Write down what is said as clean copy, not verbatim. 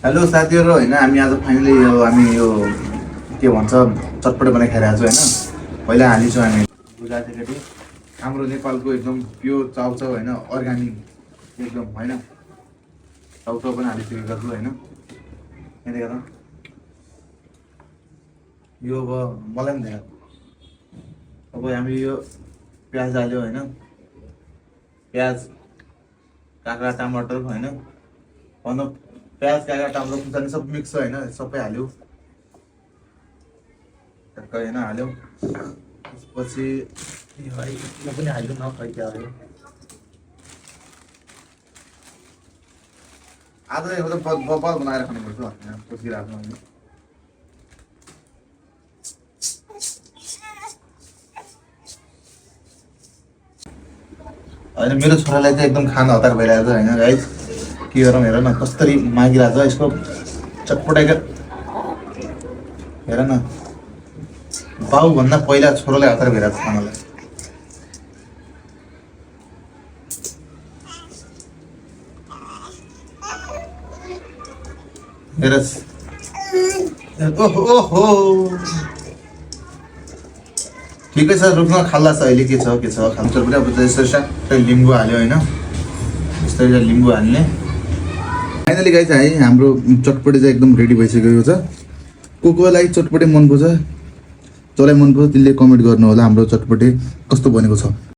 Hello साथीहरु हैन हामी आज फाइनली हामी यो के भन्छ चटपटे बनाइ खाइरहेको छु हैन पहिला हालिछु हामी बुझाइसकेपछि हाम्रो नेपालको एकदम प्योर चाउचाउ हैन अर्गानिक एकदम हैन चाउचाउ पनि हालिसकेको छु हैन यहाँ देख त यो अब मलाई पनि देख अब हामी यो प्याज हाल्यो हैन प्याज काँक्रा टमाटर हैन भन्नु प्याज काँक्रा टमाटर खुर्सानी सब मिक्स हैन सबै हाल्यो टक्क हैन हाल्यो त्यसपछि यो भाइ यो पनि हाल्यो न खै के हाल्यो आज यो त बबल बनाएर खानुपर्छ हैन सोचिरहेको छु हैन मेरो छोरालाई चाहिँ एकदम खाना हतार भइरहेको छ हैन गाइस के गरौँ हेर न कसरी मागिरहेको छ यसको चटपटाइको हेर न बाउ भन्दा पहिला छोरालाई हतार भइरहेको छ खानालाई हेरस् ओहो ठिकै छ रुखमा खाल्ला छ अहिले के छ खान्छ पनि अब यसरी सट्टै लिम्बू हाल्यो हैन यसरी लिम्बू हाल्ने फाइनली गाइस है हाम्रो चटपटे चाहिँ एकदम रेडी भइसकेको छ कोलाई चटपटे मन पर्छ जसलाई मन पर्छ त्यसले कमेन्ट गर्नु होला हाम्रो चटपटे कस्तो बनेको छ।